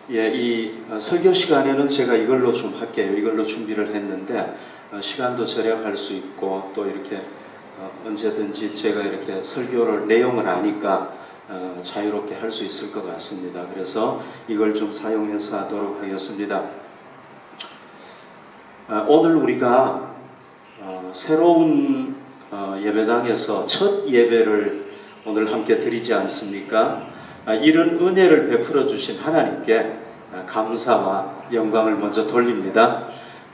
이 설교 시간에는 제가 이걸로 좀 할게요. 이걸로 준비를 했는데 시간도 절약할 수 있고 또 이렇게 언제든지 제가 이렇게 설교를 내용을 아니까 자유롭게 할 수 있을 것 같습니다. 그래서 이걸 좀 사용해서 하도록 하겠습니다. 오늘 우리가 새로운 예배당에서 첫 예배를 오늘 함께 드리지 않습니까? 이런 은혜를 베풀어 주신 하나님께 감사와 영광을 먼저 돌립니다.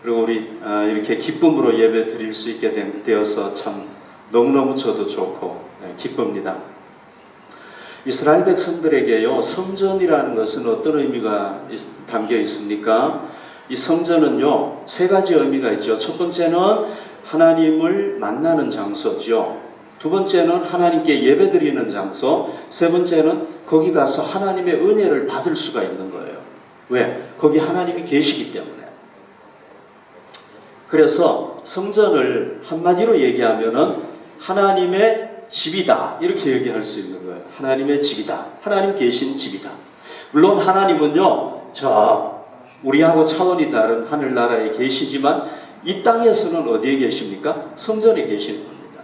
그리고 우리 이렇게 기쁨으로 예배 드릴 수 있게 되어서 참 너무너무 저도 좋고 기쁩니다. 이스라엘 백성들에게요, 성전이라는 것은 어떤 의미가 담겨 있습니까? 이 성전은요, 세 가지 의미가 있죠. 첫 번째는 하나님을 만나는 장소죠. 두 번째는 하나님께 예배드리는 장소, 세 번째는 거기 가서 하나님의 은혜를 받을 수가 있는 거예요. 왜? 거기 하나님이 계시기 때문에. 그래서 성전을 한마디로 얘기하면은 하나님의 집이다, 이렇게 얘기할 수 있는 거예요. 하나님의 집이다, 하나님 계신 집이다. 물론 하나님은요, 우리하고 차원이 다른 하늘나라에 계시지만 이 땅에서는 어디에 계십니까? 성전에 계시는 겁니다.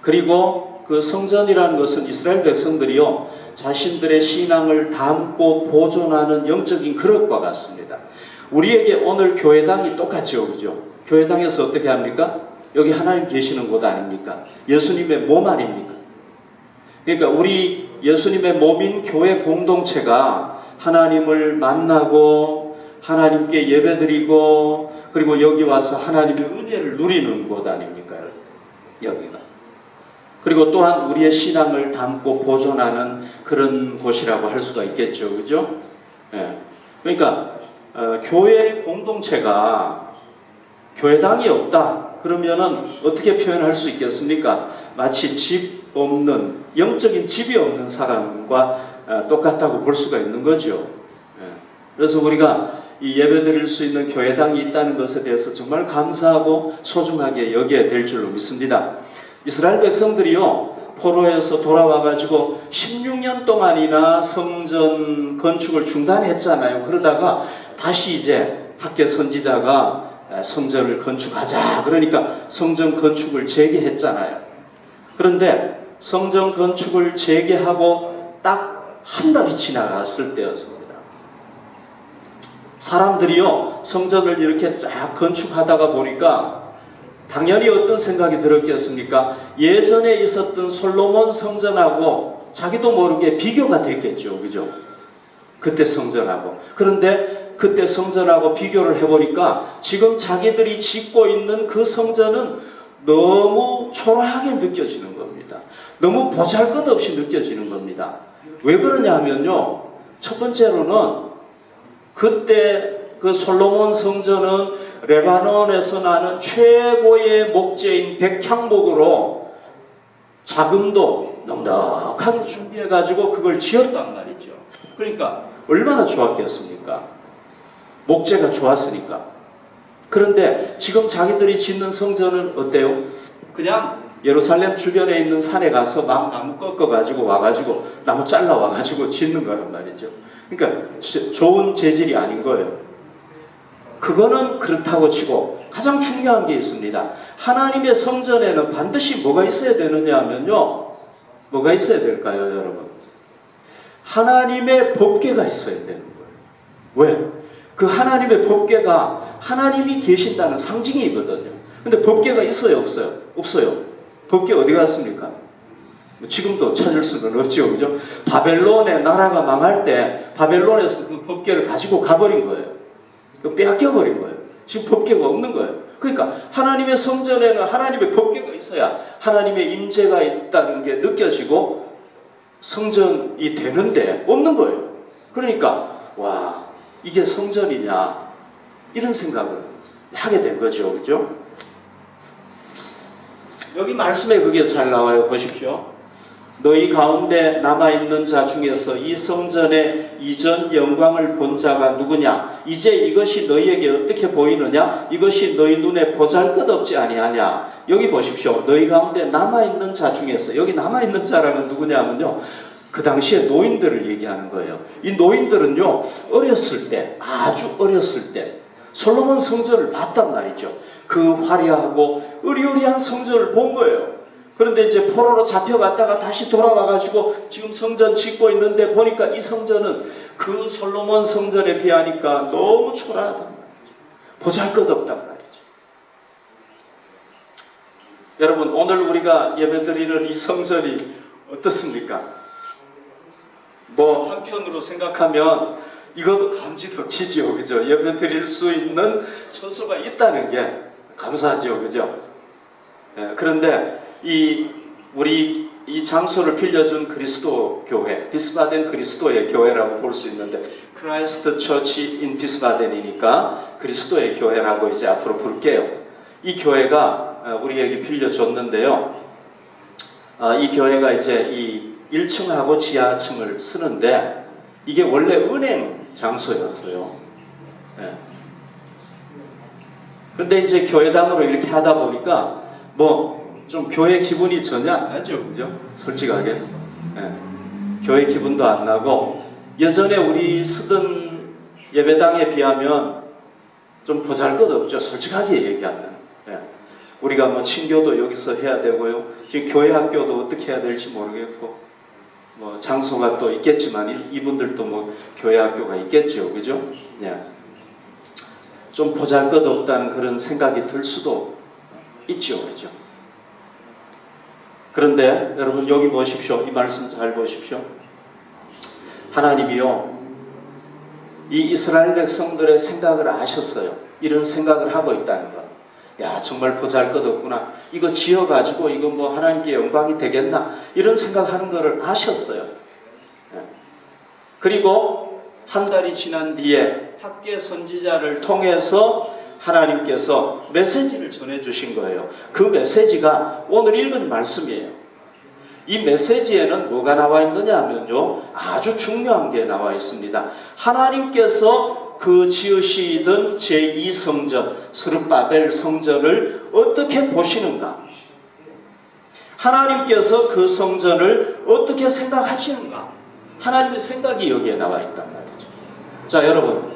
그리고 그 성전이라는 것은 이스라엘 백성들이요, 자신들의 신앙을 담고 보존하는 영적인 그릇과 같습니다. 우리에게 오늘 교회당이 똑같죠, 그죠? 교회당에서 어떻게 합니까? 여기 하나님 계시는 곳 아닙니까? 예수님의 몸 아닙니까? 그러니까 우리 예수님의 몸인 교회 공동체가 하나님을 만나고 하나님께 예배드리고 그리고 여기 와서 하나님의 은혜를 누리는 곳 아닙니까? 여기가. 그리고 또한 우리의 신앙을 담고 보존하는 그런 곳이라고 할 수가 있겠죠, 그죠? 예. 그러니까 교회 공동체가 교회당이 없다 그러면은 어떻게 표현할 수 있겠습니까? 마치 집 없는, 영적인 집이 없는 사람과 똑같다고 볼 수가 있는 거죠. 예. 그래서 우리가 이 예배드릴 수 있는 교회당이 있다는 것에 대해서 정말 감사하고 소중하게 여겨야 될 줄로 믿습니다. 이스라엘 백성들이요, 포로에서 돌아와가지고 16년 동안이나 성전 건축을 중단했잖아요. 그러다가 다시 이제 학개 선지자가 성전을 건축하자, 그러니까 성전 건축을 재개했잖아요. 그런데 성전 건축을 재개하고 딱 한 달이 지나갔을 때였습니다. 사람들이요, 성전을 이렇게 쫙 건축하다가 보니까 당연히 어떤 생각이 들었겠습니까? 예전에 있었던 솔로몬 성전하고 자기도 모르게 비교가 됐겠죠, 그죠? 그때 성전하고. 그런데 그때 성전하고 비교를 해보니까 지금 자기들이 짓고 있는 그 성전은 너무 초라하게 느껴지는 겁니다. 너무 보잘것없이 느껴지는 겁니다. 왜 그러냐 하면요, 첫 번째로는 그때 그 솔로몬 성전은 레바논에서 나는 최고의 목재인 백향목으로 자금도 넉넉하게 준비해가지고 그걸 지었단 말이죠. 그러니까 얼마나 좋았겠습니까? 목재가 좋았으니까. 그런데 지금 자기들이 짓는 성전은 어때요? 그냥 예루살렘 주변에 있는 산에 가서 막 나무 꺾어가지고 와가지고 나무 잘라와가지고 짓는 거란 말이죠. 그러니까 좋은 재질이 아닌 거예요. 그거는 그렇다고 치고 가장 중요한 게 있습니다. 하나님의 성전에는 반드시 뭐가 있어야 되느냐 하면요, 뭐가 있어야 될까요, 여러분? 하나님의 법궤가 있어야 되는 거예요. 왜? 그 하나님의 법궤가 하나님이 계신다는 상징이거든요. 근데 법궤가 있어요, 없어요? 없어요. 법궤 어디 갔습니까? 지금도 찾을 수는 없죠, 그죠? 바벨론의 나라가 망할 때 바벨론에서 그 법궤를 가지고 가버린 거예요. 빼앗겨버린 거예요. 지금 법궤가 없는 거예요. 그러니까 하나님의 성전에는 하나님의 법궤가 있어야 하나님의 임재가 있다는 게 느껴지고 성전이 되는데 없는 거예요. 그러니까 와, 이게 성전이냐, 이런 생각을 하게 된 거죠, 그죠? 여기 말씀에 그게 잘 나와요. 보십시오. 너희 가운데 남아있는 자 중에서 이 성전의 이전 영광을 본 자가 누구냐? 이제 이것이 너희에게 어떻게 보이느냐? 이것이 너희 눈에 보잘것없지 아니하냐? 여기 보십시오. 너희 가운데 남아있는 자 중에서, 여기 남아있는 자라는 누구냐면요, 그 당시에 노인들을 얘기하는 거예요. 이 노인들은요, 어렸을 때, 아주 어렸을 때 솔로몬 성전을 봤단 말이죠. 그 화려하고 으리으리한 성전을 본 거예요. 그런데 이제 포로로 잡혀갔다가 다시 돌아와가지고 지금 성전 짓고 있는데 보니까 이 성전은 그 솔로몬 성전에 비하니까 너무 초라하단 말이죠. 보잘것없단 말이죠. 여러분, 오늘 우리가 예배드리는 이 성전이 어떻습니까? 뭐 한편으로 생각하면 이것도 감지덕지죠, 그죠? 예배드릴 수 있는 처소가 있다는 게 감사하죠, 그죠? 그런데 우리 이 장소를 빌려준 그리스도 교회, 비스바덴 그리스도의 교회라고 볼 수 있는데, 크라이스트 처치 인 비스바덴이니까 그리스도의 교회라고 이제 앞으로 부를게요. 이 교회가 우리에게 빌려줬는데요. 이 교회가 이제 이 1층하고 지하층을 쓰는데, 이게 원래 은행 장소였어요. 그런데 이제 교회당으로 이렇게 하다 보니까 뭐 좀 교회 기분이 전혀 안 나죠, 그죠? 솔직하게. 교회 기분도 안 나고, 예전에 우리 쓰던 예배당에 비하면 좀 보잘것없죠, 솔직하게 얘기하면. 우리가 뭐 친교도 여기서 해야 되고요. 지금 교회 학교도 어떻게 해야 될지 모르겠고, 뭐 장소가 또 있겠지만 이분들도 뭐 교회 학교가 있겠죠, 그죠? 좀 보잘것없다는 그런 생각이 들 수도 있죠, 그죠? 그런데 여러분, 여기 보십시오. 이 말씀 잘 보십시오. 하나님이요, 이 이스라엘 백성들의 생각을 아셨어요. 이런 생각을 하고 있다는 것. 야, 정말 보잘것없구나. 이거 지어가지고 이거 뭐 하나님께 영광이 되겠나? 이런 생각하는 것을 아셨어요. 그리고 한 달이 지난 뒤에 학계 선지자를 통해서 하나님께서 메시지를 전해주신 거예요. 그 메시지가 오늘 읽은 말씀이에요. 이 메시지에는 뭐가 나와 있느냐 하면요, 아주 중요한 게 나와 있습니다. 하나님께서 그 지으시던 제2성전, 스룹바벨 성전을 어떻게 보시는가? 하나님께서 그 성전을 어떻게 생각하시는가? 하나님의 생각이 여기에 나와 있단 말이죠. 자, 여러분,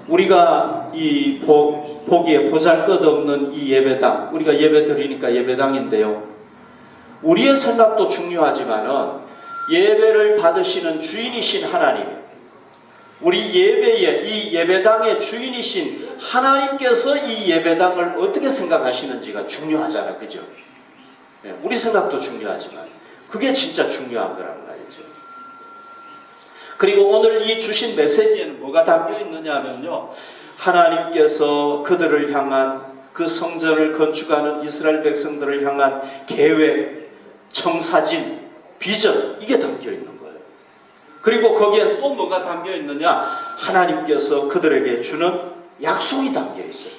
우리가 이 보기에 보잘것없는 이 예배당, 우리가 예배드리니까 예배당인데요, 우리의 생각도 중요하지만은 예배를 받으시는 주인이신 하나님, 우리 예배의 이 예배당의 주인이신 하나님께서 이 예배당을 어떻게 생각하시는지가 중요하잖아요, 그죠? 우리 생각도 중요하지만 그게 진짜 중요한 거란 말이죠. 그리고 오늘 이 주신 메시지에는 뭐가 담겨 있느냐 하면요, 하나님께서 그들을 향한, 그 성전을 건축하는 이스라엘 백성들을 향한 계획, 청사진, 비전, 이게 담겨 있는 거예요. 그리고 거기에 또 뭐가 담겨 있느냐, 하나님께서 그들에게 주는 약속이 담겨 있어요.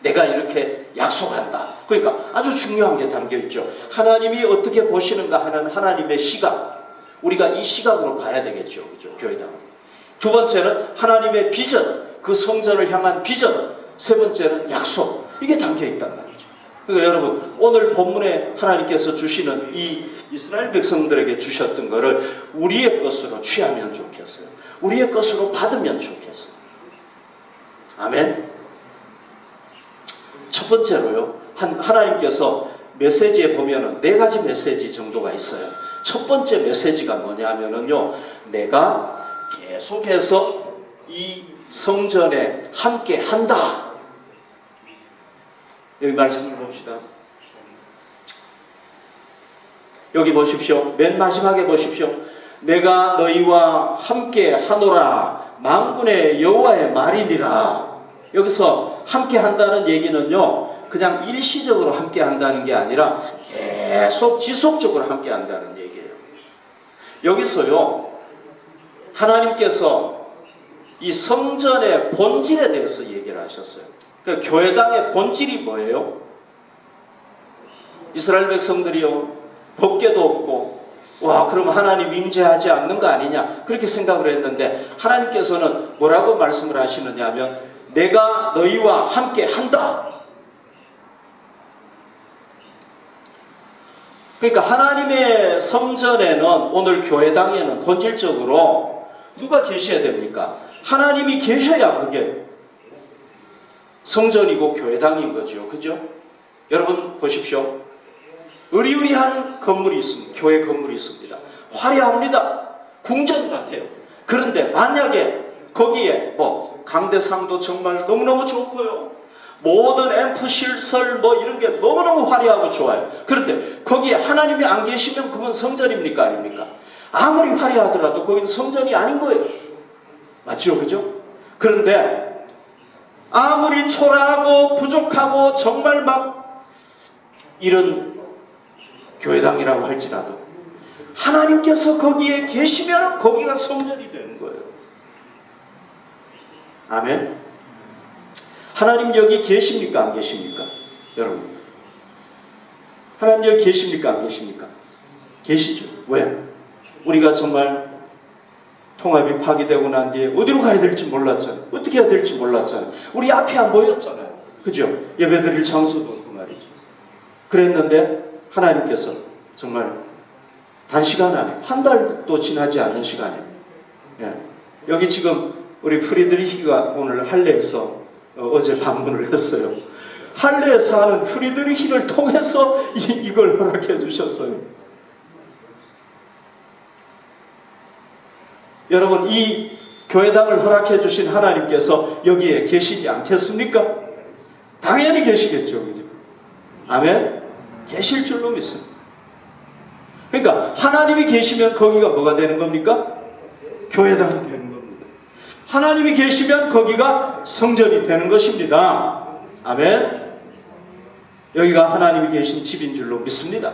내가 이렇게 약속한다. 그러니까 아주 중요한 게 담겨 있죠. 하나님이 어떻게 보시는가 하는 하나님의 시각, 우리가 이 시각으로 봐야 되겠죠, 그죠? 교회당. 두 번째는 하나님의 비전, 그 성전을 향한 비전. 세 번째는 약속. 이게 담겨 있단 말이죠. 그러니까 여러분, 오늘 본문에 하나님께서 주시는 이 이스라엘 백성들에게 주셨던 것을 우리의 것으로 취하면 좋겠어요. 우리의 것으로 받으면 좋겠어요. 아멘. 첫 번째로요, 하나님께서 메시지에 보면은 4가지 메시지 정도가 있어요. 첫 번째 메시지가 뭐냐면은요, 내가 계속해서 이 성전에 함께 한다. 여기 말씀을 봅시다. 여기 보십시오. 맨 마지막에 보십시오. 내가 너희와 함께 하노라. 만군의 여호와의 말이니라. 여기서 함께 한다는 얘기는요, 그냥 일시적으로 함께 한다는 게 아니라 계속 지속적으로 함께 한다는 얘기예요. 여기서요, 하나님께서 이 성전의 본질에 대해서 얘기를 하셨어요. 그러니까 교회당의 본질이 뭐예요? 이스라엘 백성들이요, 법궤도 없고, 와, 그럼 하나님 임재하지 않는 거 아니냐, 그렇게 생각을 했는데, 하나님께서는 뭐라고 말씀을 하시느냐 하면, 내가 너희와 함께 한다. 그러니까 하나님의 성전에는, 오늘 교회당에는 본질적으로 누가 계셔야 됩니까? 하나님이 계셔야 그게 성전이고 교회당인 거죠. 그죠? 여러분 보십시오. 으리으리한 건물이 있습니다. 교회 건물이 있습니다. 화려합니다. 궁전 같아요. 그런데 만약에 거기에 강대상도 정말 너무너무 좋고요, 모든 앰프 시설 이런 게 너무너무 화려하고 좋아요. 그런데 거기에 하나님이 안 계시면 그건 성전입니까? 아닙니까? 아무리 화려하더라도 거기는 성전이 아닌 거예요. 맞죠? 그죠? 그런데 아무리 초라하고 부족하고 정말 이런 교회당이라고 할지라도 하나님께서 거기에 계시면 거기가 성전이 되는 거예요. 아멘. 하나님 여기 계십니까? 안 계십니까? 여러분, 하나님 여기 계십니까? 안 계십니까? 계시죠. 왜? 우리가 정말 통합이 파기되고 난 뒤에 어디로 가야 될지 몰랐잖아요. 어떻게 해야 될지 몰랐잖아요. 우리 앞이 안 보였잖아요. 그죠? 예배드릴 장소도 없고 말이죠. 그랬는데 하나님께서 정말 단시간 안에, 한 달도 지나지 않은 시간에, 여기 지금 우리 프리드리히가 오늘 할례에서 어제 방문을 했어요. 할례에서 하는 프리드리히를 통해서 이걸 허락해 주셨어요. 여러분, 이 교회당을 허락해 주신 하나님께서 여기에 계시지 않겠습니까? 당연히 계시겠죠. 그죠? 아멘? 계실 줄로 믿습니다. 그러니까 하나님이 계시면 거기가 뭐가 되는 겁니까? 교회당이 되는 겁니다. 하나님이 계시면 거기가 성전이 되는 것입니다. 아멘? 여기가 하나님이 계신 집인 줄로 믿습니다.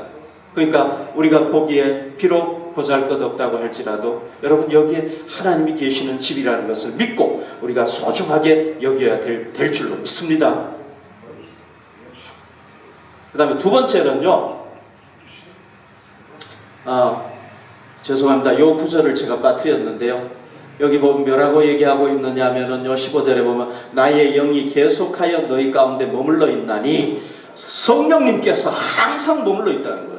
그러니까 우리가 보기에 비록 보잘것없다고 할지라도 여러분, 여기에 하나님이 계시는 집이라는 것을 믿고 우리가 소중하게 여겨야 될 줄로 믿습니다. 그 다음에 두 번째는요, 죄송합니다. 요 구절을 제가 빠뜨렸는데요. 여기 보면 뭐라고 얘기하고 있느냐 하면은요, 15절에 보면 나의 영이 계속하여 너희 가운데 머물러 있나니, 성령님께서 항상 머물러 있다는 거예요.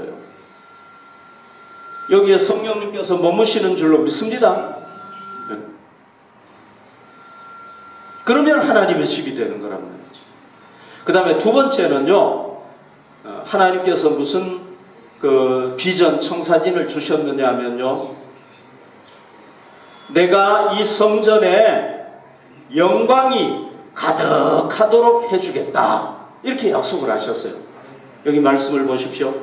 여기에 성령님께서 머무시는 줄로 믿습니다. 그러면 하나님의 집이 되는 거란 말이죠. 그 다음에 두 번째는요, 하나님께서 무슨 비전, 청사진을 주셨느냐 하면요, 내가 이 성전에 영광이 가득하도록 해주겠다, 이렇게 약속을 하셨어요. 여기 말씀을 보십시오.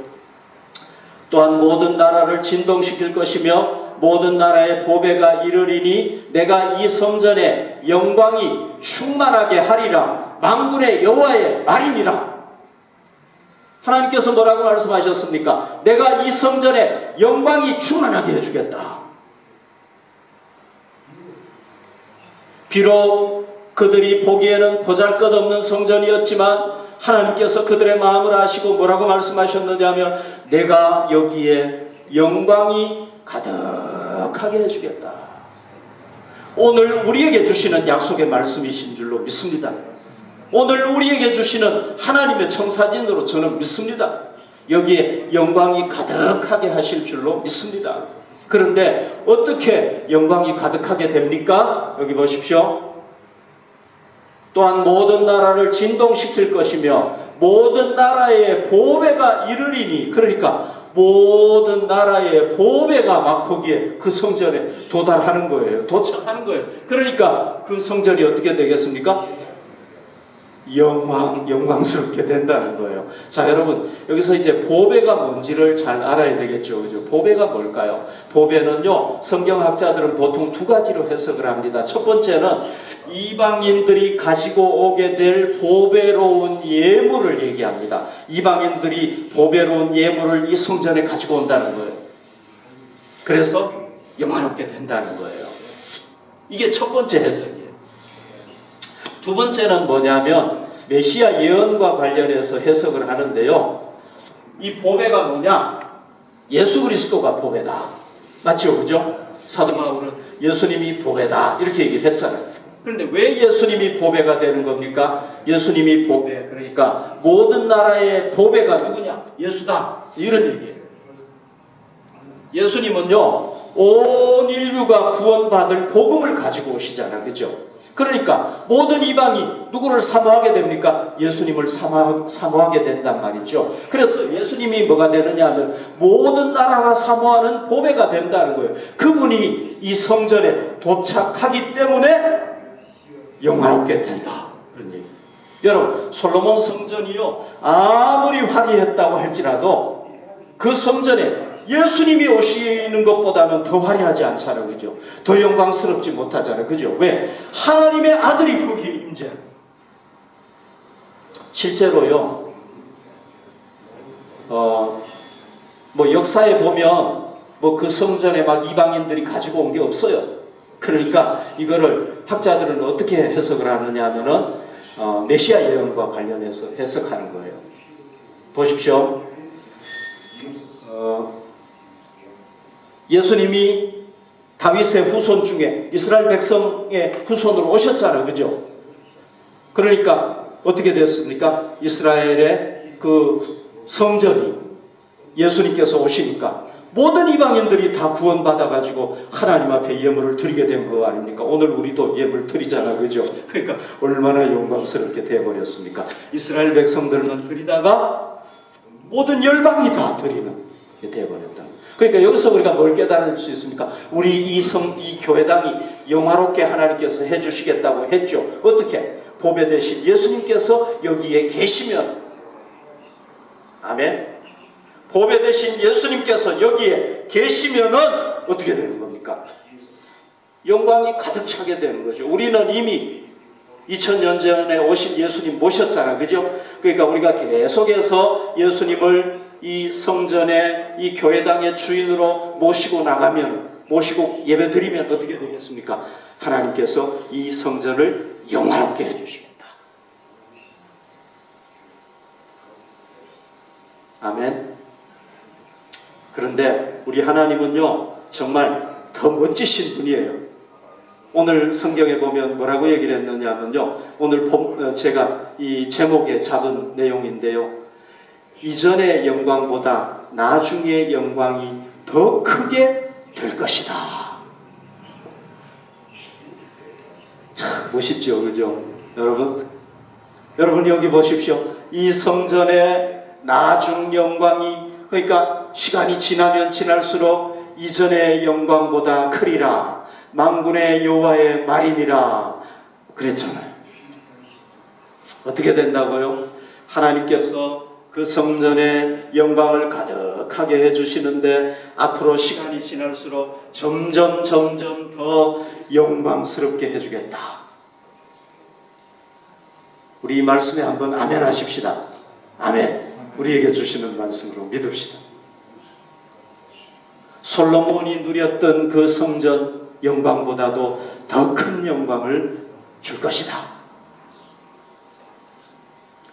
또한 모든 나라를 진동시킬 것이며 모든 나라의 보배가 이르리니 내가 이 성전에 영광이 충만하게 하리라. 만군의 여호와의 말이니라. 하나님께서 뭐라고 말씀하셨습니까? 내가 이 성전에 영광이 충만하게 해주겠다. 비록 그들이 보기에는 보잘것없는 성전이었지만 하나님께서 그들의 마음을 아시고 뭐라고 말씀하셨느냐면 내가 여기에 영광이 가득하게 해주겠다. 오늘 우리에게 주시는 약속의 말씀이신 줄로 믿습니다. 오늘 우리에게 주시는 하나님의 청사진으로 저는 믿습니다. 여기에 영광이 가득하게 하실 줄로 믿습니다. 그런데 어떻게 영광이 가득하게 됩니까? 여기 보십시오. 또한 모든 나라를 진동시킬 것이며 모든 나라의 보배가 이르리니, 그러니까 모든 나라의 보배가 막 거기에 그 성전에 도달하는 거예요. 도착하는 거예요. 그러니까 그 성전이 어떻게 되겠습니까? 영광스럽게 된다는 거예요. 자, 여러분, 여기서 이제 보배가 뭔지를 잘 알아야 되겠죠. 그죠? 보배가 뭘까요? 보배는요, 성경학자들은 보통 두 가지로 해석을 합니다. 첫 번째는 이방인들이 가지고 오게 될 보배로운 예물을 얘기합니다. 이방인들이 보배로운 예물을 이 성전에 가지고 온다는 거예요. 그래서 영화롭게 된다는 거예요. 이게 첫 번째 해석이에요. 두 번째는 뭐냐면 메시아 예언과 관련해서 해석을 하는데요, 이 보배가 뭐냐? 예수 그리스도가 보배다. 맞죠? 그죠? 사도 바울은 예수님이 보배다 이렇게 얘기를 했잖아요. 그런데 왜 예수님이 보배가 되는 겁니까? 예수님이 보배, 그러니까 모든 나라의 보배가 누구냐? 예수다, 이런 얘기예요. 예수님은요, 온 인류가 구원받을 복음을 가지고 오시잖아. 그죠? 그러니까 모든 이방이 누구를 사모하게 됩니까? 예수님을 사모하게 된단 말이죠. 그래서 예수님이 뭐가 되느냐 하면 모든 나라가 사모하는 보배가 된다는 거예요. 그분이 이 성전에 도착하기 때문에 영화롭게 된다. 그런 얘기. 여러분, 솔로몬 성전이요, 아무리 화려했다고 할지라도 그 성전에 예수님이 오시는 것보다는 더 화려하지 않잖아요. 그죠? 더 영광스럽지 못하잖아요. 그죠? 왜? 하나님의 아들이 거기에 임재. 실제로요, 뭐 역사에 보면 뭐 그 성전에 막 이방인들이 가지고 온 게 없어요. 그러니까 이거를 학자들은 어떻게 해석을 하느냐 하면은 메시아 예언과 관련해서 해석하는 거예요. 보십시오. 예수님이 다윗의 후손 중에 이스라엘 백성의 후손으로 오셨잖아요. 그죠? 그러니까 어떻게 됐습니까? 이스라엘의 그 성전이 예수님께서 오시니까 모든 이방인들이 다 구원받아가지고 하나님 앞에 예물을 드리게 된 거 아닙니까? 오늘 우리도 예물 드리잖아. 그죠? 그러니까 얼마나 영광스럽게 되어버렸습니까? 이스라엘 백성들은 드리다가 모든 열방이 다 드리는 게 되어버렸다. 그러니까 여기서 우리가 뭘 깨달을 수 있습니까? 우리 이 교회당이 영화롭게 하나님께서 해주시겠다고 했죠. 어떻게? 보배 대신 예수님께서 여기에 계시면, 아멘. 보배 대신 예수님께서 여기에 계시면은 어떻게 되는 겁니까? 영광이 가득 차게 되는 거죠. 우리는 이미 2000년 전에 오신 예수님 모셨잖아. 그죠? 그러니까 우리가 계속해서 예수님을 이 성전의 이 교회당의 주인으로 모시고 나가면, 모시고 예배 드리면 어떻게 되겠습니까? 하나님께서 이 성전을 영화롭게 해주시겠다. 아멘. 그런데 우리 하나님은요, 정말 더 멋지신 분이에요. 오늘 성경에 보면 뭐라고 얘기를 했느냐면요, 오늘 제가 이 제목에 잡은 내용인데요, 이전의 영광보다 나중의 영광이 더 크게 될 것이다. 참 멋있죠. 그죠? 여러분 여기 보십시오. 이 성전의 나중 영광이, 그러니까 시간이 지나면 지날수록 이전의 영광보다 크리라. 만군의 여호와의 말이니라 그랬잖아요. 어떻게 된다고요? 하나님께서 그 성전의 영광을 가득하게 해주시는데 앞으로 시간이 지날수록 점점 더 영광스럽게 해주겠다. 우리 이 말씀에 한번 아멘 하십시다. 아멘. 우리에게 주시는 말씀으로 믿읍시다. 솔로몬이 누렸던 그 성전 영광보다도 더 큰 영광을 줄 것이다.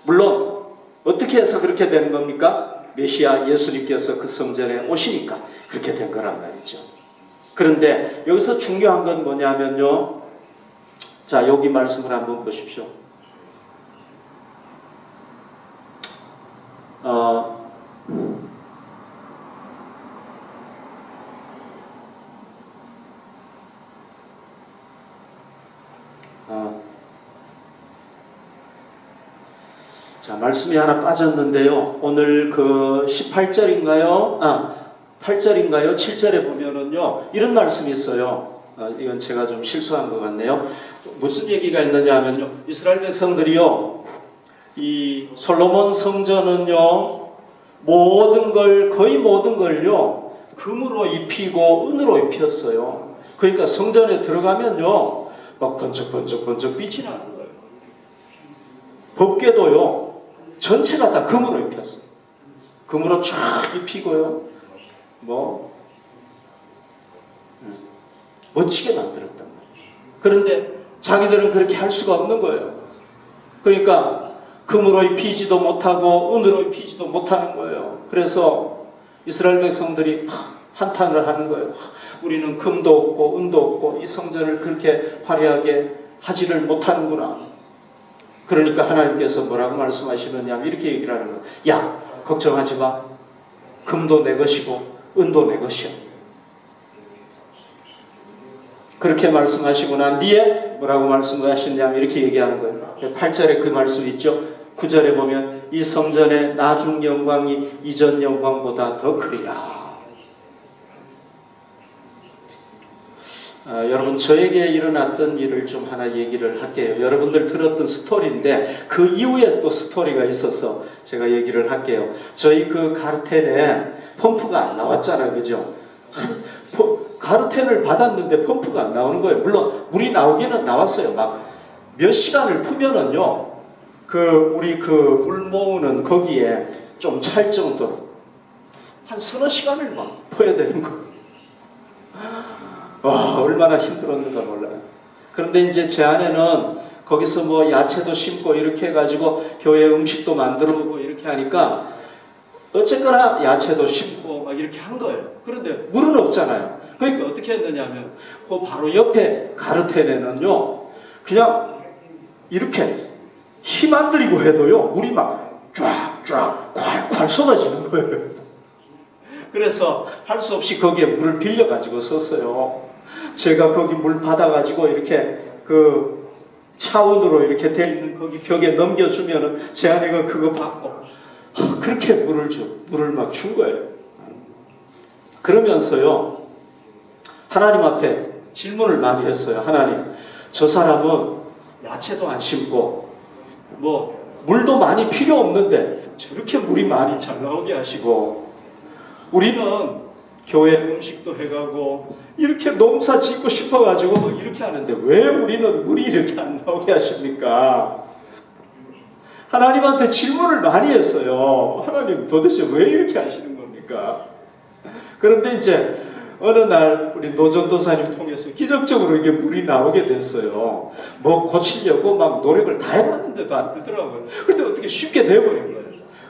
물론 어떻게 해서 그렇게 된 겁니까? 메시아 예수님께서 그 성전에 오시니까 그렇게 된 거란 말이죠. 그런데 여기서 중요한 건 뭐냐면요, 자 여기 말씀을 한번 보십시오. 자, 말씀이 하나 빠졌는데요. 오늘 그 18절인가요? 8절인가요? 7절에 보면은요, 이런 말씀이 있어요. 이건 제가 좀 실수한 것 같네요. 무슨 얘기가 있느냐 하면요, 이스라엘 백성들이요, 이 솔로몬 성전은요, 거의 모든 걸요, 금으로 입히고 은으로 입혔어요. 그러니까 성전에 들어가면요, 막 번쩍번쩍 빛이 나는 거예요. 법궤도요, 전체가 다 금으로 입혔어요. 금으로 쫙 입히고요, 멋지게 만들었단 말이에요. 그런데 자기들은 그렇게 할 수가 없는 거예요. 그러니까 금으로 입히지도 못하고 은으로 입히지도 못하는 거예요. 그래서 이스라엘 백성들이 한탄을 하는 거예요. 우리는 금도 없고 은도 없고 이 성전을 그렇게 화려하게 하지를 못하는구나. 그러니까 하나님께서 뭐라고 말씀하시느냐, 이렇게 얘기를 하는 거예요. 야, 걱정하지 마. 금도 내 것이고 은도 내 것이야. 그렇게 말씀하시고 난 뒤에 뭐라고 말씀하셨냐면 이렇게 얘기하는 거예요. 8절에 그 말씀 있죠. 9절에 보면 이 성전의 나중 영광이 이전 영광보다 더 크리라. 여러분, 저에게 일어났던 일을 좀 하나 얘기를 할게요. 여러분들 들었던 스토리인데 그 이후에 또 스토리가 있어서 제가 얘기를 할게요. 저희 그 가르텐에 펌프가 안 나왔잖아요, 그죠? 가르텐을 받았는데 펌프가 안 나오는 거예요. 물론 물이 나오기는 나왔어요. 막 몇 시간을 푸면은요, 우리 물 모으는 거기에 좀 찰 정도로 한 서너 시간을 막 푸야 되는 거예요. 와, 얼마나 힘들었는가 몰라요. 그런데 이제 제 아내는 거기서 뭐 야채도 심고 이렇게 해가지고 교회 음식도 만들고 이렇게 하니까 어쨌거나 야채도 심고 막 이렇게 한 거예요. 그런데 물은 없잖아요. 그러니까 어떻게 했느냐 하면 그 바로 옆에 가르텐에는요, 그냥 이렇게 힘 안 들이고 해도요, 물이 막 쫙쫙 콸콸 쏟아지는 거예요. 그래서 할 수 없이 거기에 물을 빌려가지고 썼어요. 제가 거기 물 받아가지고 이렇게 그 차원으로 이렇게 돼 있는 거기 벽에 넘겨주면은 제 아내가 그거 받고 그렇게 물을 막 준 거예요. 그러면서요, 하나님 앞에 질문을 많이 했어요. 하나님, 저 사람은 야채도 안 심고 뭐 물도 많이 필요 없는데 저렇게 물이 많이 잘 나오게 하시고, 우리는 교회 음식도 해가고 이렇게 농사 짓고 싶어가지고 이렇게 하는데 왜 우리는 물이 이렇게 안 나오게 하십니까? 하나님한테 질문을 많이 했어요. 하나님, 도대체 왜 이렇게 하시는 겁니까? 그런데 이제 어느 날 우리 노전도사님 통해서 기적적으로 이게 물이 나오게 됐어요. 뭐 고치려고 막 노력을 다 해봤는데도 안 되더라고요. 근데 어떻게 쉽게 돼버린 거예요.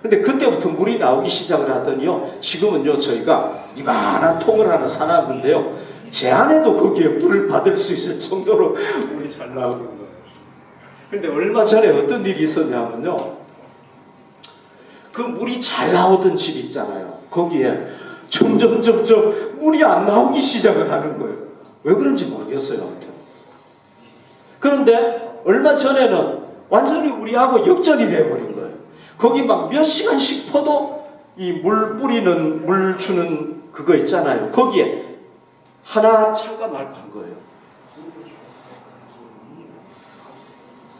근데 그때부터 물이 나오기 시작을 하더니요, 지금은요, 저희가 이만한 통을 하나 사놨는데요, 제 아내도 거기에 물을 받을 수 있을 정도로 물이 잘 나오는 거예요. 근데 얼마 전에 어떤 일이 있었냐면요, 그 물이 잘 나오던 집 있잖아요. 거기에 점점 물이 안 나오기 시작을 하는 거예요. 왜 그런지 모르겠어요. 아무튼. 그런데 얼마 전에는 완전히 우리하고 역전이 돼버린 거예요. 거기 막 몇 시간씩 퍼도 이 물 주는 그거 있잖아요. 거기에 하나 차가 날아간 거예요.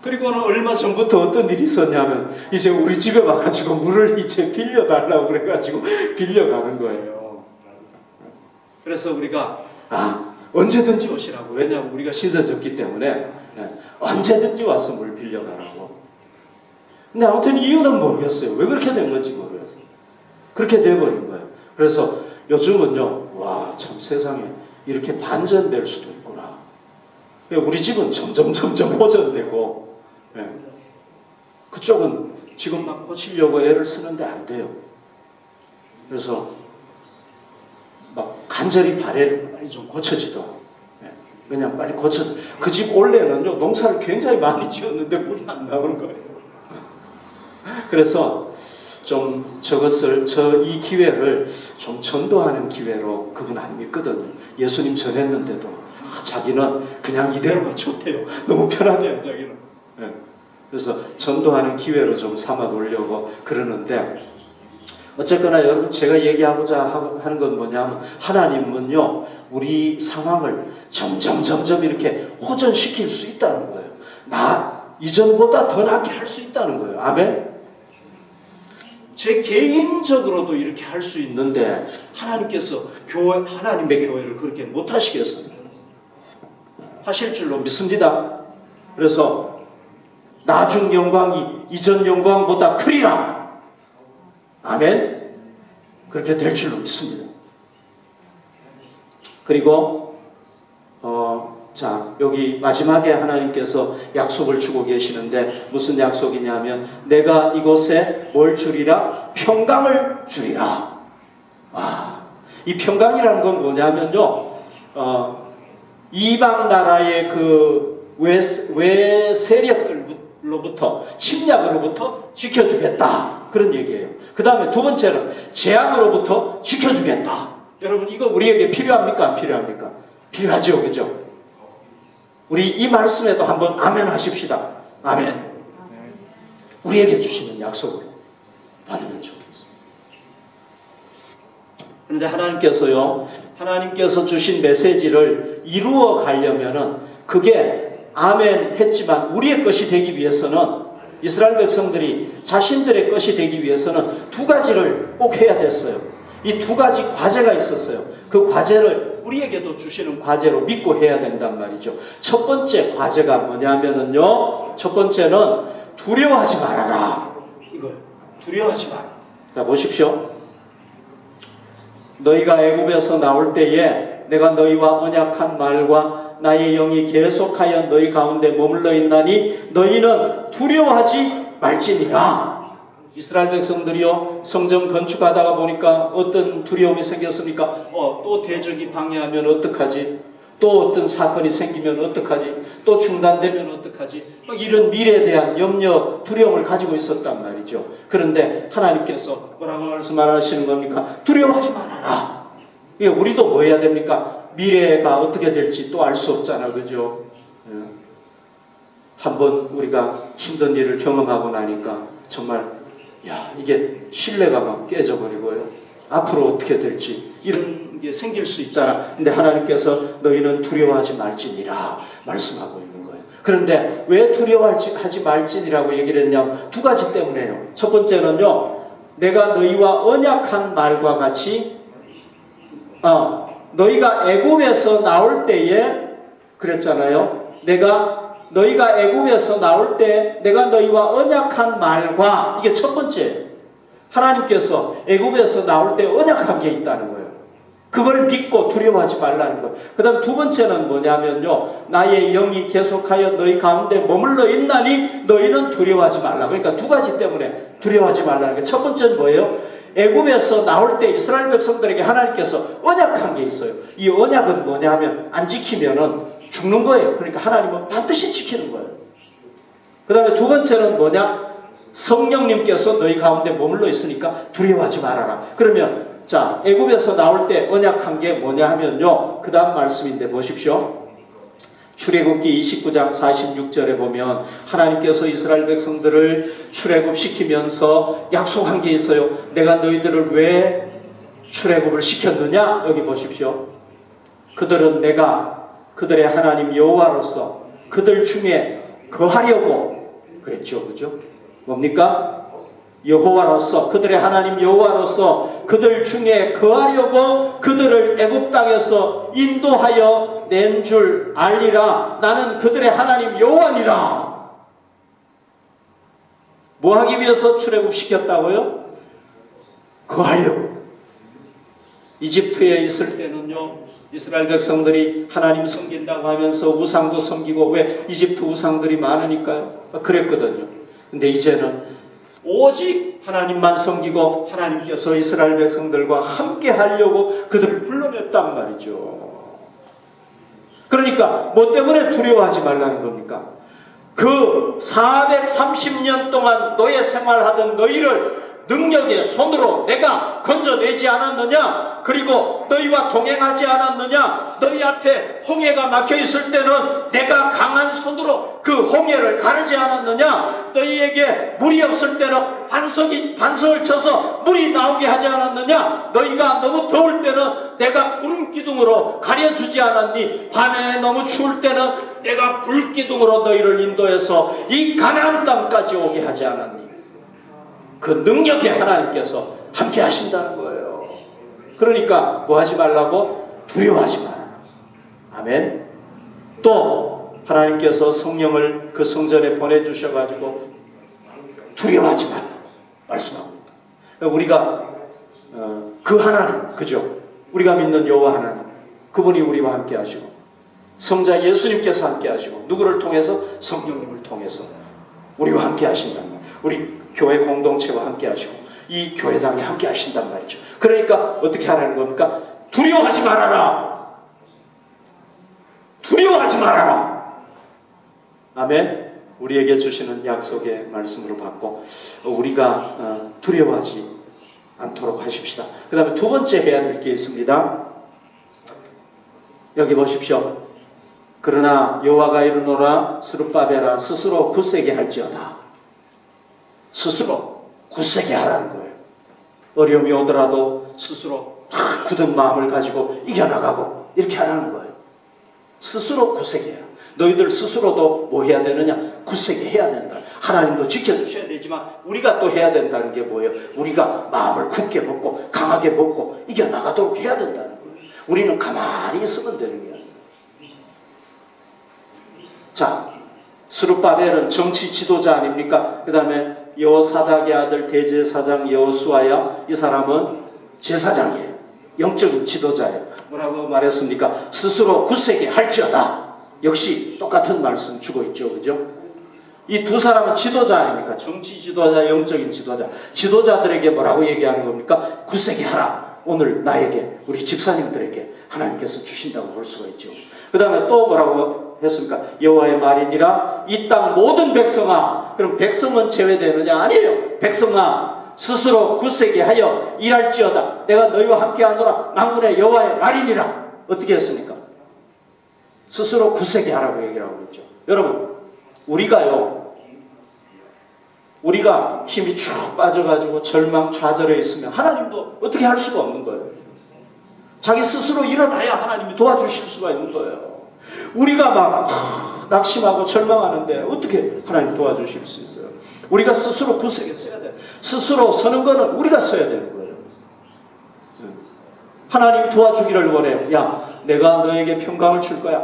그리고는 얼마 전부터 어떤 일이 있었냐면 이제 우리 집에 와가지고 물을 이제 빌려달라고 그래가지고 빌려가는 거예요. 그래서 우리가 언제든지 오시라고, 왜냐하면 우리가 씻어졌기 때문에 언제든지 와서 물 빌려가라고. 근데 아무튼 이유는 모르겠어요. 왜 그렇게 된 건지 모르겠어요. 그렇게 돼버린 거예요. 그래서 요즘은요, 와, 참 세상에 이렇게 반전될 수도 있구나. 우리 집은 점점 호전되고, 그쪽은 지금 막 고치려고 애를 쓰는데 안 돼요. 그래서 막 간절히 바래요. 빨리 좀 고쳐지도록. 그냥 빨리 고쳐. 그 집 원래는요, 농사를 굉장히 많이 지었는데 물이 안 나오는 거예요. 그래서 좀 이 기회를 좀 전도하는 기회로, 그분 안 믿거든요. 예수님 전했는데도 자기는 그냥 이대로가 좋대요. 너무 편하대요, 자기는. 그래서 전도하는 기회로 좀 삼아 보려고 그러는데, 어쨌거나 여러분, 제가 얘기하고자 하는 건 뭐냐면, 하나님은요, 우리 상황을 점점 이렇게 호전시킬 수 있다는 거예요. 이전보다 더 낫게 할 수 있다는 거예요. 아멘? 제 개인적으로도 이렇게 할 수 있는데 하나님께서 하나님의 교회를 그렇게 못 하시겠습니까? 하실 줄로 믿습니다. 그래서 나중 영광이 이전 영광보다 크리라. 아멘? 그렇게 될 줄로 믿습니다. 그리고 자, 여기 마지막에 하나님께서 약속을 주고 계시는데 무슨 약속이냐면, 내가 이곳에 뭘 주리라? 평강을 주리라. 이 평강이라는 건 뭐냐면요, 이방 나라의 그 외 세력들로부터, 침략으로부터 지켜주겠다, 그런 얘기예요. 그 다음에 두 번째는 재앙으로부터 지켜주겠다. 여러분, 이거 우리에게 필요합니까? 안 필요합니까? 필요하죠, 그죠? 우리 이 말씀에도 한번 아멘 하십시다. 아멘. 우리에게 주시는 약속을 받으면 좋겠습니다. 그런데 하나님께서 주신 메시지를 이루어 가려면은 그게 아멘 했지만 우리의 것이 되기 위해서는 이스라엘 백성들이 자신들의 것이 되기 위해서는 두 가지를 꼭 해야 됐어요. 이 두 가지 과제가 있었어요. 그 과제를 우리에게도 주시는 과제로 믿고 해야 된단 말이죠. 첫 번째 과제가 뭐냐면은요, 첫 번째는 두려워하지 말아라. 이거요. 두려워하지 마라. 자, 보십시오. 너희가 애굽에서 나올 때에 내가 너희와 언약한 말과 나의 영이 계속하여 너희 가운데 머물러 있나니 너희는 두려워하지 말지니라. 이스라엘 백성들이요, 성전 건축하다가 보니까 어떤 두려움이 생겼습니까? 또 대적이 방해하면 어떡하지? 또 어떤 사건이 생기면 어떡하지? 또 중단되면 어떡하지? 이런 미래에 대한 염려, 두려움을 가지고 있었단 말이죠. 그런데 하나님께서 뭐라고 말씀하시는 겁니까? 두려워하지 말아라. 우리도 뭐 해야 됩니까? 미래가 어떻게 될지 또 알 수 없잖아, 그죠? 한번 우리가 힘든 일을 경험하고 나니까 정말 이게 신뢰가 막 깨져버리고요. 앞으로 어떻게 될지 이런 게 생길 수 있잖아. 근데 하나님께서 너희는 두려워하지 말지니라 말씀하고 있는 거예요. 그런데 왜 두려워하지 말지니라고 얘기를 했냐? 두 가지 때문에요. 첫 번째는요, 내가 너희와 언약한 말과 같이 너희가 애굽에서 나올 때에 그랬잖아요. 너희가 애굽에서 나올 때 내가 너희와 언약한 말과, 이게 첫 번째, 하나님께서 애굽에서 나올 때 언약한 게 있다는 거예요. 그걸 믿고 두려워하지 말라는 거예요. 그 다음 두 번째는 뭐냐면요, 나의 영이 계속하여 너희 가운데 머물러 있나니 너희는 두려워하지 말라. 그러니까 두 가지 때문에 두려워하지 말라는 거예요. 첫 번째는 뭐예요? 애굽에서 나올 때 이스라엘 백성들에게 하나님께서 언약한 게 있어요. 이 언약은 뭐냐 하면 안 지키면은 죽는 거예요. 그러니까 하나님은 반드시 지키는 거예요. 그 다음에 두 번째는 뭐냐? 성령님께서 너희 가운데 머물러 있으니까 두려워하지 말아라. 그러면 자, 애굽에서 나올 때 언약한 게 뭐냐 하면요, 그 다음 말씀인데 보십시오. 출애굽기 29장 46절에 보면 하나님께서 이스라엘 백성들을 출애굽시키면서 약속한 게 있어요. 내가 너희들을 왜 출애굽을 시켰느냐? 여기 보십시오. 그들은 내가 그들의 하나님 여호와로서 그들 중에 거하려고 그랬죠. 그죠? 뭡니까? 여호와로서, 그들의 하나님 여호와로서 그들 중에 거하려고 그들을 애굽 땅에서 인도하여 낸 줄 알리라. 나는 그들의 하나님 여호와니라. 뭐 하기 위해서 출애굽시켰다고요? 거하려고. 이집트에 있을 때는요, 이스라엘 백성들이 하나님 섬긴다고 하면서 우상도 섬기고, 왜? 이집트 우상들이 많으니까요. 그랬거든요. 근데 이제는 오직 하나님만 섬기고 하나님께서 이스라엘 백성들과 함께 하려고 그들을 불러냈단 말이죠. 그러니까 뭐 때문에 두려워하지 말라는 겁니까? 그 430년 동안 노예 생활하던 너희를 능력의 손으로 내가 건져내지 않았느냐? 그리고 너희와 동행하지 않았느냐? 너희 앞에 홍해가 막혀있을 때는 내가 강한 손으로 그 홍해를 가르지 않았느냐? 너희에게 물이 없을 때는 반석을 쳐서 물이 나오게 하지 않았느냐? 너희가 너무 더울 때는 내가 구름기둥으로 가려주지 않았니? 밤에 너무 추울 때는 내가 불기둥으로 너희를 인도해서 이 가나안 땅까지 오게 하지 않았니? 그 능력에 하나님께서 함께 하신다는 거예요. 그러니까 뭐 하지 말라고? 두려워하지 마라. 아멘. 또 하나님께서 성령을 그 성전에 보내주셔가지고 두려워하지 마라 말씀합니다. 우리가 그 하나님, 그죠? 우리가 믿는 여호와 하나님, 그분이 우리와 함께 하시고 성자 예수님께서 함께 하시고, 누구를 통해서? 성령님을 통해서 우리와 함께 하신단 말이에요. 우리 교회 공동체와 함께 하시고 이 교회당에 함께 하신단 말이죠. 그러니까 어떻게 하라는 겁니까? 두려워하지 말아라. 두려워하지 말아라. 아멘. 우리에게 주시는 약속의 말씀으로 받고 우리가 두려워하지 않도록 하십시다. 그 다음에 두 번째 해야 될 게 있습니다. 여기 보십시오. 그러나 여호와가 이르노라 스룹바벨아 스스로 굳세게 할지어다. 스스로 굳세게 하라는 거예요. 어려움이 오더라도 스스로 굳은 마음을 가지고 이겨나가고 이렇게 하라는 거예요. 스스로 굳세게 해라. 너희들 스스로도 뭐 해야 되느냐? 굳세게 해야 된다. 하나님도 지켜주셔야 되지만 우리가 또 해야 된다는 게 뭐예요? 우리가 마음을 굳게 먹고 강하게 먹고 이겨나가도록 해야 된다는 거예요. 우리는 가만히 있으면 되는 게 아니에요. 자, 스룹바벨은 정치 지도자 아닙니까? 그 다음에 여호사닥의 아들 대제사장 여호수아야, 이 사람은 제사장이에요. 영적인 지도자예요. 뭐라고 말했습니까? 스스로 굳세게 할지어다. 역시 똑같은 말씀 주고 있죠. 그죠? 이 두 사람은 지도자 아닙니까? 정치 지도자, 영적인 지도자. 지도자들에게 뭐라고 얘기하는 겁니까? 굳세게 하라. 오늘 나에게, 우리 집사님들에게 하나님께서 주신다고 볼 수가 있죠. 그 다음에 또 뭐라고 했습니까? 여호와의 말이니라 이 땅 모든 백성아. 그럼 백성은 제외되느냐? 아니에요. 백성아 스스로 굳세게 하여 일할지어다. 내가 너희와 함께하노라. 만군의 여호와의 말이니라. 어떻게 했습니까? 스스로 굳세게 하라고 얘기를 하고 있죠. 여러분, 우리가 힘이 쭉 빠져가지고 절망 좌절해 있으면 하나님도 어떻게 할 수가 없는 거예요. 자기 스스로 일어나야 하나님이 도와주실 수가 있는 거예요. 우리가 막 낙심하고 절망하는데 어떻게 하나님 도와주실 수 있어요? 우리가 스스로 굳세게 써야 돼요. 스스로 서는 거는 우리가 서야 되는 거예요. 하나님 도와주기를 원해요. 야, 내가 너에게 평강을 줄 거야.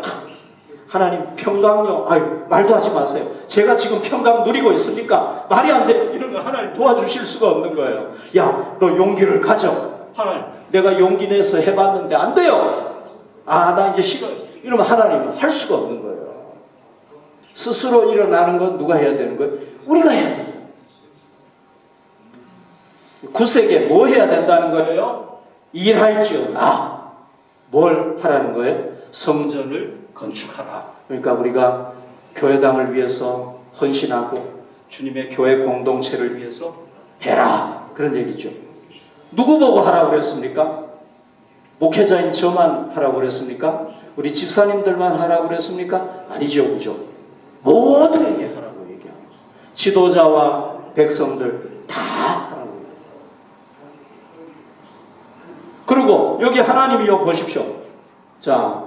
하나님 평강요? 아유, 말도 하지 마세요. 제가 지금 평강 누리고 있습니까? 말이 안 돼요. 이런 거 하나님 도와주실 수가 없는 거예요. 야, 너 용기를 가져. 하나님, 내가 용기 내서 해봤는데 안 돼요. 아, 나 이제 싫어. 이러면 하나님은 할 수가 없는 거예요. 스스로 일어나는 건 누가 해야 되는 거예요? 우리가 해야 된다. 굳세게 뭐 해야 된다는 거예요? 일할지어다. 뭘 하라는 거예요? 성전을 건축하라. 그러니까 우리가 교회당을 위해서 헌신하고 주님의 교회 공동체를 위해서 해라. 그런 얘기죠. 누구 보고 하라고 그랬습니까? 목회자인 저만 하라고 그랬습니까? 우리 집사님들만 하라고 그랬습니까? 아니죠. 그죠? 모두에게 하라고 얘기합니다. 지도자와 백성들 다 하라고 그랬어요. 그리고 여기 하나님이요 보십시오. 자,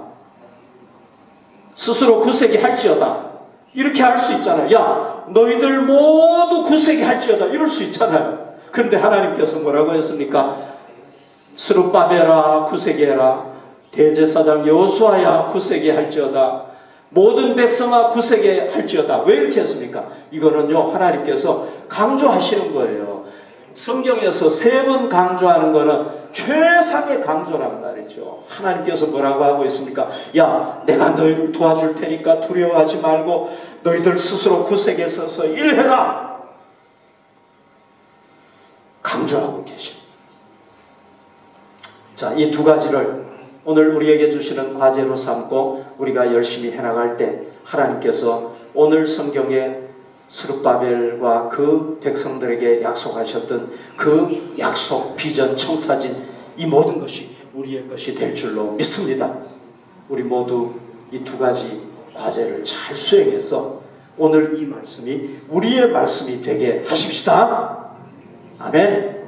스스로 굳세게 할지어다. 이렇게 할 수 있잖아요. 야, 너희들 모두 굳세게 할지어다. 이럴 수 있잖아요. 그런데 하나님께서 뭐라고 했습니까? 스룹바벨아 굳세게 해라. 대제사장 여호수아야 굳세게 할지어다. 모든 백성아 굳세게 할지어다. 왜 이렇게 했습니까? 이거는요 하나님께서 강조하시는 거예요. 성경에서 3번 강조하는 거는 최상의 강조란 말이죠. 하나님께서 뭐라고 하고 있습니까? 야, 내가 너희를 도와줄 테니까 두려워하지 말고 너희들 스스로 굳세게 서서 일해라. 강조하고 계십니다. 자, 이 두 가지를 오늘 우리에게 주시는 과제로 삼고 우리가 열심히 해나갈 때 하나님께서 오늘 성경에 스룹바벨과 그 백성들에게 약속하셨던 그 약속, 비전, 청사진, 이 모든 것이 우리의 것이 될 줄로 믿습니다. 우리 모두 이 두 가지 과제를 잘 수행해서 오늘 이 말씀이 우리의 말씀이 되게 하십시다. 아멘.